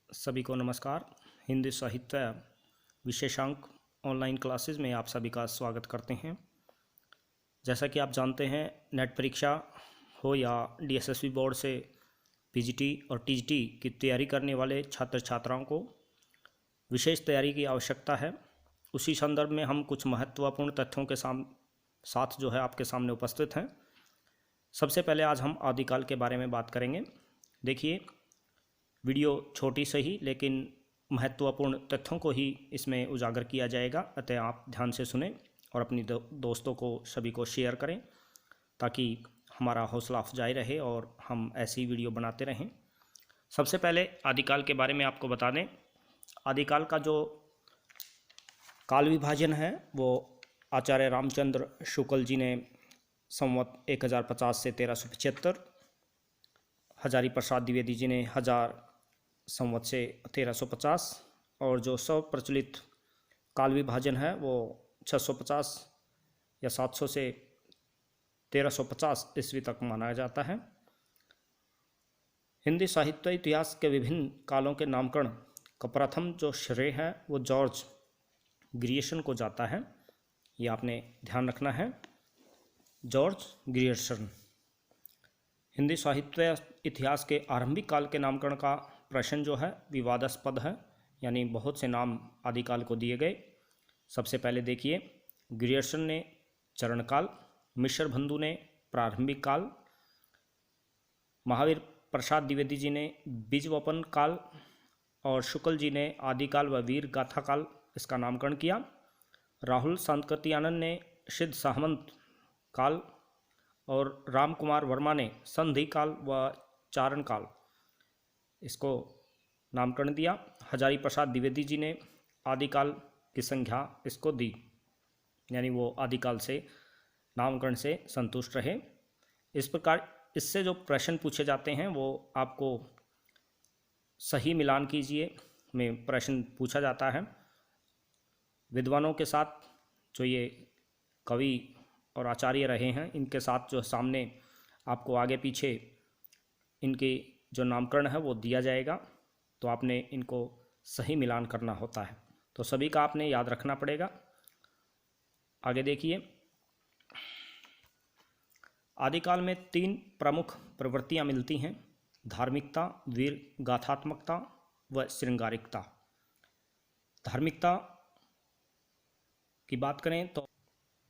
सभी को नमस्कार। हिंदी साहित्य विशेषांक ऑनलाइन क्लासेस में आप सभी का स्वागत करते हैं। जैसा कि आप जानते हैं, नेट परीक्षा हो या डीएसएसबी बोर्ड से पीजीटी और टीजीटी की तैयारी करने वाले छात्र छात्राओं को विशेष तैयारी की आवश्यकता है। उसी संदर्भ में हम कुछ महत्वपूर्ण तथ्यों के साथ जो है आपके सामने उपस्थित हैं। सबसे पहले आज हम आदिकाल के बारे में बात करेंगे। देखिए, वीडियो छोटी सही लेकिन महत्वपूर्ण तथ्यों को ही इसमें उजागर किया जाएगा, अतः आप ध्यान से सुनें और अपनी दोस्तों को सभी को शेयर करें ताकि हमारा हौसला अफजाई रहे और हम ऐसी वीडियो बनाते रहें। सबसे पहले आदिकाल के बारे में आपको बता दें। आदिकाल का जो काल विभाजन है वो आचार्य रामचंद्र शुक्ल जी ने संवत 1050 से 1375, हजारी प्रसाद द्विवेदी जी ने 1000 संवत से 1350 और जो सब प्रचलित काल विभाजन है वो 650 या 700 से 1350 ईस्वी तक माना जाता है। हिंदी साहित्य इतिहास के विभिन्न कालों के नामकरण का प्रथम जो श्रेय है वो जॉर्ज ग्रियर्सन को जाता है। ये आपने ध्यान रखना है, जॉर्ज ग्रियर्सन। हिंदी साहित्य इतिहास के आरंभिक काल के नामकरण का प्रश्न जो है विवादास्पद है, यानी बहुत से नाम आदिकाल को दिए गए। सबसे पहले देखिए, ग्रियर्सन ने चरणकाल, मिश्र बंधु ने प्रारंभिक काल, महावीर प्रसाद द्विवेदी जी ने बीजवपन काल और शुक्ल जी ने आदिकाल व वीर गाथा काल इसका नामकरण किया। राहुल सांकृत्यानंद ने सिद्ध सामंत काल और राम कुमार वर्मा ने संधि काल व चारण काल इसको नामकरण दिया। हजारी प्रसाद द्विवेदी जी ने आदिकाल की संज्ञा इसको दी, यानी वो आदिकाल से नामकरण से संतुष्ट रहे। इस प्रकार इससे जो प्रश्न पूछे जाते हैं वो आपको सही मिलान कीजिए में प्रश्न पूछा जाता है। विद्वानों के साथ जो ये कवि और आचार्य रहे हैं इनके साथ जो सामने आपको आगे पीछे इनके जो नामकरण है वो दिया जाएगा, तो आपने इनको सही मिलान करना होता है, तो सभी का आपने याद रखना पड़ेगा। आगे देखिए, आदिकाल में 3 प्रमुख प्रवृत्तियां मिलती हैं: धार्मिकता, वीर गाथात्मकता व श्रृंगारिकता। धार्मिकता की बात करें तो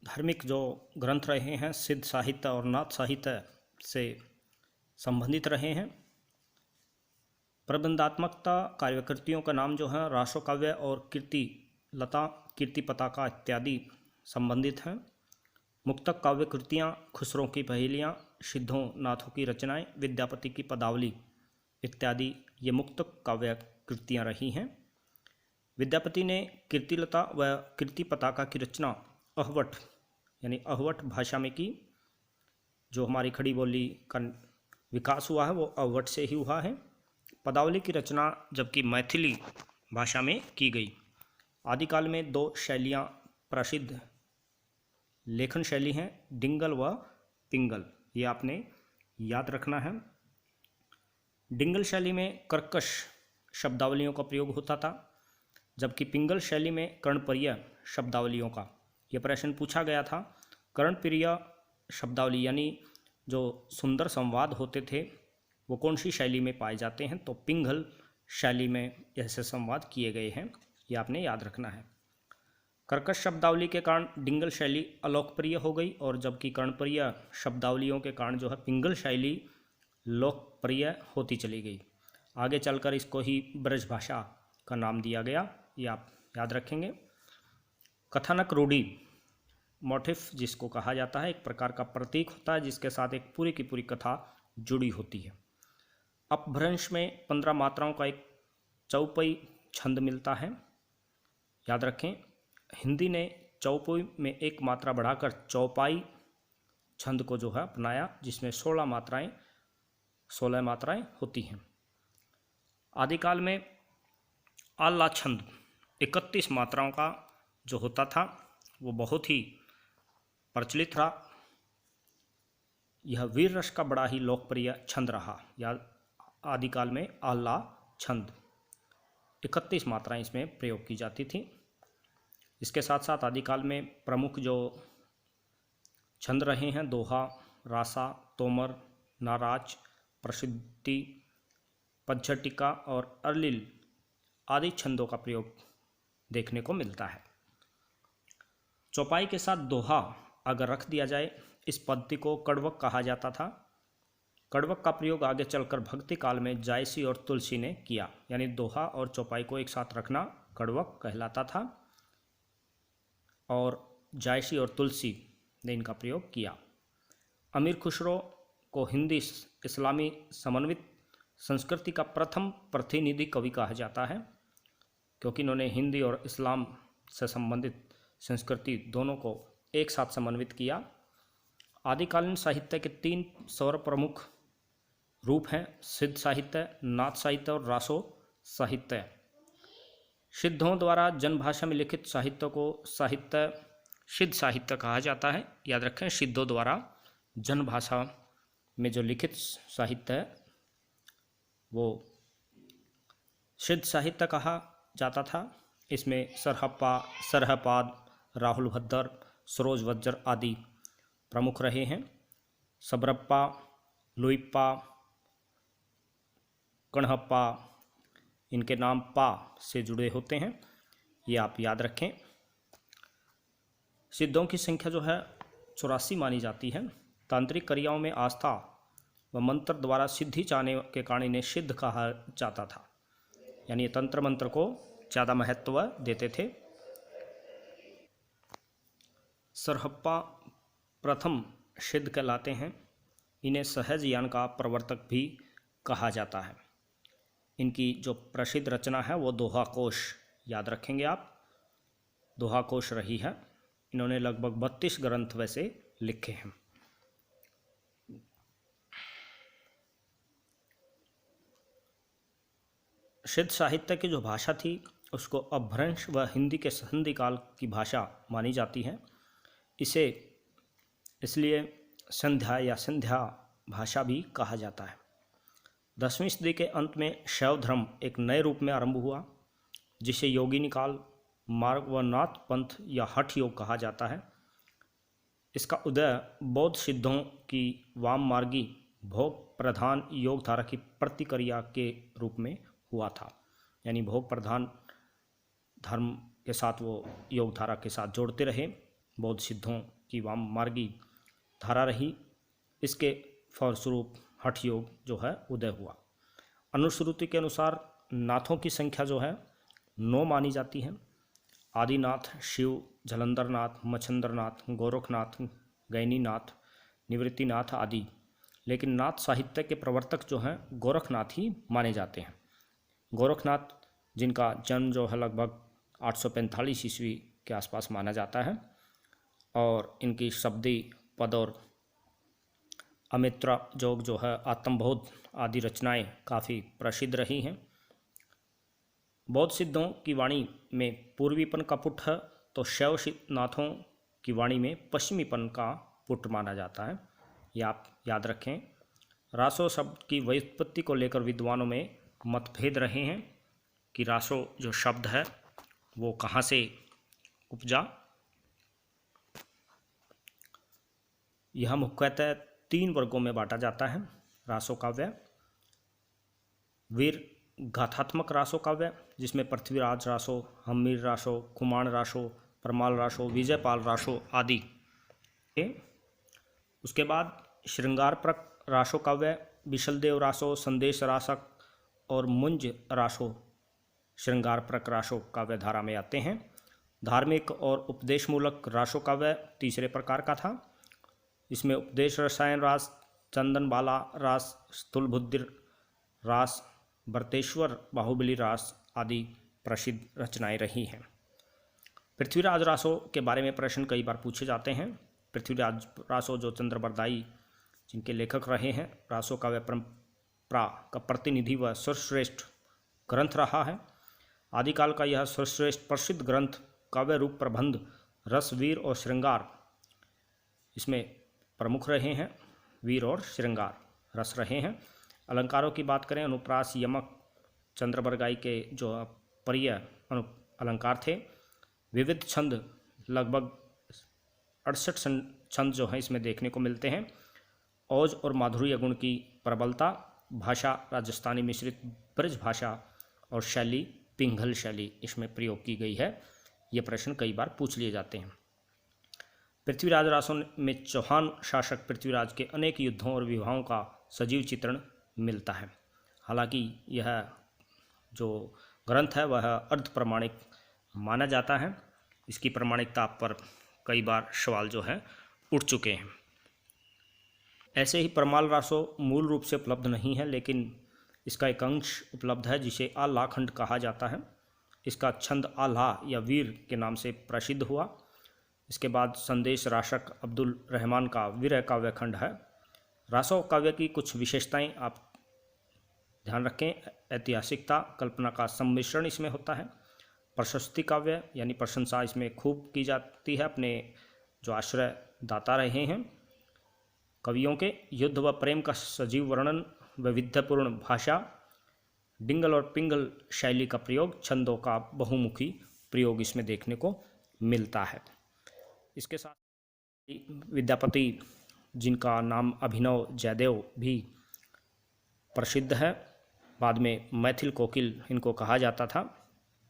धार्मिक जो ग्रंथ रहे हैं सिद्ध साहित्य और नाथ साहित्य से संबंधित रहे हैं। प्रबंधात्मकता कार्यकृतियों का नाम जो है रासो काव्य और कीर्ति लता, कीर्ति पताका इत्यादि संबंधित हैं। मुक्तक काव्य कृतियाँ, खुसरों की पहेलियाँ, सिद्धों नाथों की रचनाएं, विद्यापति की पदावली इत्यादि ये मुक्तक काव्य कृतियाँ रही हैं। विद्यापति ने कीर्तिलता व कीर्ति पताका की रचना अहवट यानी अहवट भाषा में की। जो हमारी खड़ी बोली का विकास हुआ है वो अहवट से ही हुआ है। पदावली की रचना जबकि मैथिली भाषा में की गई। आदिकाल में 2 शैलियाँ प्रसिद्ध लेखन शैली हैं, डिंगल व पिंगल। ये आपने याद रखना है। डिंगल शैली में कर्कश शब्दावलियों का प्रयोग होता था, जबकि पिंगल शैली में कर्णप्रिय शब्दावलियों का। यह प्रश्न पूछा गया था। कर्णप्रिय शब्दावली यानी जो सुंदर संवाद होते थे वो कौन सी शैली में पाए जाते हैं, तो पिंगल शैली में ऐसे संवाद किए गए हैं, ये आपने याद रखना है। कर्कश शब्दावली के कारण डिंगल शैली अलोकप्रिय हो गई और जबकि कर्णप्रिय शब्दावलियों के कारण जो है पिंगल शैली लोकप्रिय होती चली गई। आगे चलकर इसको ही ब्रज भाषा का नाम दिया गया, ये आप याद रखेंगे। कथानक रूढ़ी, मोटिफ जिसको कहा जाता है, एक प्रकार का प्रतीक होता है जिसके साथ एक पूरी की पूरी कथा जुड़ी होती है। अपभ्रंश में 15 मात्राओं का एक चौपाई छंद मिलता है, याद रखें। हिंदी ने चौपाई में एक मात्रा बढ़ाकर चौपाई छंद को जो है अपनाया, जिसमें 16 मात्राएं होती हैं। आदिकाल में आल्हा छंद 31 मात्राओं का जो होता था वो बहुत ही प्रचलित रहा। यह वीर रस का बड़ा ही लोकप्रिय छंद रहा। या आदिकाल में आल्हा छंद। 31 मात्राएं इसमें प्रयोग की जाती थी। इसके साथ साथ आदिकाल में प्रमुख जो छंद रहे हैं दोहा, रासा, तोमर, नाराज, प्रसिद्धि, पंचटिका और अरलिल आदि छंदों का प्रयोग देखने को मिलता है। चौपाई के साथ दोहा अगर रख दिया जाए, इस पद्धति को कड़वक कहा जाता था। कड़वक का प्रयोग आगे चलकर भक्ति काल में जायसी और तुलसी ने किया, यानी दोहा और चौपाई को एक साथ रखना कड़वक कहलाता था और जायसी और तुलसी ने इनका प्रयोग किया। अमीर खुसरो को हिंदी इस्लामी समन्वित संस्कृति का प्रथम प्रतिनिधि कवि कहा जाता है, क्योंकि इन्होंने हिंदी और इस्लाम से संबंधित संस्कृति दोनों को एक साथ समन्वित किया। आदिकालीन साहित्य के 3 सर्वप्रमुख रूप हैं, सिद्ध साहित्य, नाथ साहित्य और रासो साहित्य। सिद्धों द्वारा जनभाषा में लिखित साहित्य को सिद्ध साहित्य कहा जाता है। याद रखें, सिद्धों द्वारा जनभाषा में जो लिखित साहित्य है वो सिद्ध साहित्य कहा जाता था। इसमें सरहप्पा, सरहपाद, राहुल भद्र, सरोज वज्र आदि प्रमुख रहे हैं। सबरप्पा, लुइप्पा, कणहप्पा, इनके नाम पा से जुड़े होते हैं, ये आप याद रखें। सिद्धों की संख्या जो है 84 मानी जाती है। तांत्रिक क्रियाओं में आस्था व मंत्र द्वारा सिद्धि चाहने के कारण इन्हें सिद्ध कहा जाता था, यानी तंत्र मंत्र को ज़्यादा महत्व देते थे। सरहप्पा प्रथम सिद्ध कहलाते हैं। इन्हें सहज ज्ञान का प्रवर्तक भी कहा जाता है। इनकी जो प्रसिद्ध रचना है वो दोहा कोश, याद रखेंगे आप, दोहा कोश रही है। इन्होंने लगभग 32 ग्रंथ वैसे लिखे हैं। सिद्ध साहित्य की जो भाषा थी उसको अपभ्रंश व हिंदी के संधि काल की भाषा मानी जाती है। इसे इसलिए संध्या या संध्या भाषा भी कहा जाता है। 10वीं सदी के अंत में शैव धर्म एक नए रूप में आरंभ हुआ, जिसे योगिनी काल, मार्ग व नाथ पंथ या हठ योग कहा जाता है। इसका उदय बौद्ध सिद्धों की वाम मार्गी भोग प्रधान योग धारा की प्रतिक्रिया के रूप में हुआ था, यानी भोग प्रधान धर्म के साथ वो योग धारा के साथ जोड़ते रहे। बौद्ध सिद्धों की वाम मार्गी धारा रही, इसके फलस्वरूप हठ योग जो है उदय हुआ। अनुश्रुति के अनुसार नाथों की संख्या जो है 9 मानी जाती है। आदिनाथ शिव, जलंधरनाथ, मच्छंद्रनाथ, गोरखनाथ, गैनीनाथ, निवृत्तिनाथ आदि, लेकिन नाथ साहित्य के प्रवर्तक जो हैं गोरखनाथ ही माने जाते हैं। गोरखनाथ जिनका जन्म जो है लगभग 845 ईस्वी के आसपास माना जाता है, और इनकी शब्दी पद और अमित्रा जोग जो है आत्मबोध आदि रचनाएं काफ़ी प्रसिद्ध रही हैं। बौद्ध सिद्धों की वाणी में पूर्वीपन का पुट है, तो शैव नाथों की वाणी में पश्चिमीपन का पुट माना जाता है, ये आप याद रखें। रासो शब्द की व्युत्पत्ति को लेकर विद्वानों में मतभेद रहे हैं कि रासो जो शब्द है वो कहाँ से उपजा। यह मुख्यतः 3 वर्गों में बांटा जाता है। रासो काव्य, वीर गाथात्मक रासो काव्य, जिसमें पृथ्वीराज रासो, हम्मीर रासो, कुमाण रासो, परमाल रासो, विजयपाल रासो आदि। उसके बाद श्रृंगारप्रक रासो काव्य, विशलदेव रासो, संदेश रासक और मुंज रासो श्रृंगारप्रक रासो काव्य धारा में आते हैं। धार्मिक और उपदेशमूलक रासो काव्य तीसरे प्रकार का था। इसमें उपदेश रसायन रास, चंदन बाला रास, स्थूलबुद्धि रास, बरतेश्वर बाहुबली रास आदि प्रसिद्ध रचनाएं रही हैं। पृथ्वीराज रासो के बारे में प्रश्न कई बार पूछे जाते हैं। पृथ्वीराज रासो जो चंद्रबरदाई जिनके लेखक रहे हैं, रासो काव्य परंपरा का प्रतिनिधि व सर्वश्रेष्ठ ग्रंथ रहा है। आदिकाल का यह सर्वश्रेष्ठ प्रसिद्ध ग्रंथ काव्य रूप प्रबंध, रस, वीर और श्रृंगार इसमें प्रमुख रहे हैं। वीर और श्रृंगार रस रहे हैं। अलंकारों की बात करें, अनुप्रास, यमक, चंद्रबरगाई के जो प्रिय अलंकार थे। विविध छंद लगभग 68 छंद जो हैं इसमें देखने को मिलते हैं। औज और माधुर्य गुण की प्रबलता, भाषा राजस्थानी मिश्रित ब्रज भाषा और शैली पिंगल शैली इसमें प्रयोग की गई है। ये प्रश्न कई बार पूछ लिए जाते हैं। पृथ्वीराज रासो में चौहान शासक पृथ्वीराज के अनेक युद्धों और विवाहों का सजीव चित्रण मिलता है। हालांकि यह जो ग्रंथ है वह अर्ध प्रमाणिक माना जाता है। इसकी प्रमाणिकता पर कई बार सवाल जो है उठ चुके हैं। ऐसे ही परमाल रासो मूल रूप से उपलब्ध नहीं है, लेकिन इसका एक अंश उपलब्ध है जिसे आल्हाखंड कहा जाता है। इसका छंद आल्हा या वीर के नाम से प्रसिद्ध हुआ। इसके बाद संदेश राशक अब्दुल रहमान का वीर काव्य खंड है। रासो काव्य की कुछ विशेषताएं आप ध्यान रखें। ऐतिहासिकता, कल्पना का सम्मिश्रण इसमें होता है। प्रशस्ति काव्य यानी प्रशंसा इसमें खूब की जाती है अपने जो आश्रय दाता रहे हैं कवियों के। युद्ध व प्रेम का सजीव वर्णन, वैविध्यपूर्ण भाषा, डिंगल और पिंगल शैली का प्रयोग, छंदों का बहुमुखी प्रयोग इसमें देखने को मिलता है। इसके साथ विद्यापति जिनका नाम अभिनव जयदेव भी प्रसिद्ध है, बाद में मैथिल कोकिल इनको कहा जाता था।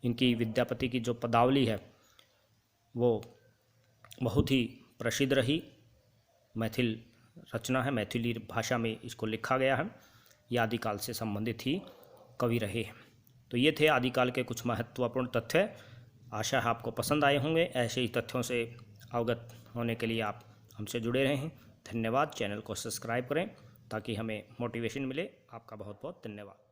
इनकी विद्यापति की जो पदावली है वो बहुत ही प्रसिद्ध रही। मैथिल रचना है, मैथिली भाषा में इसको लिखा गया है। ये आदिकाल से संबंधित ही कवि रहे हैं। तो ये थे आदिकाल के कुछ महत्वपूर्ण तथ्य। आशा है आपको पसंद आए होंगे। ऐसे ही तथ्यों से अवगत होने के लिए आप हमसे जुड़े रहें। धन्यवाद। चैनल को सब्सक्राइब करें ताकि हमें मोटिवेशन मिले। आपका बहुत बहुत धन्यवाद।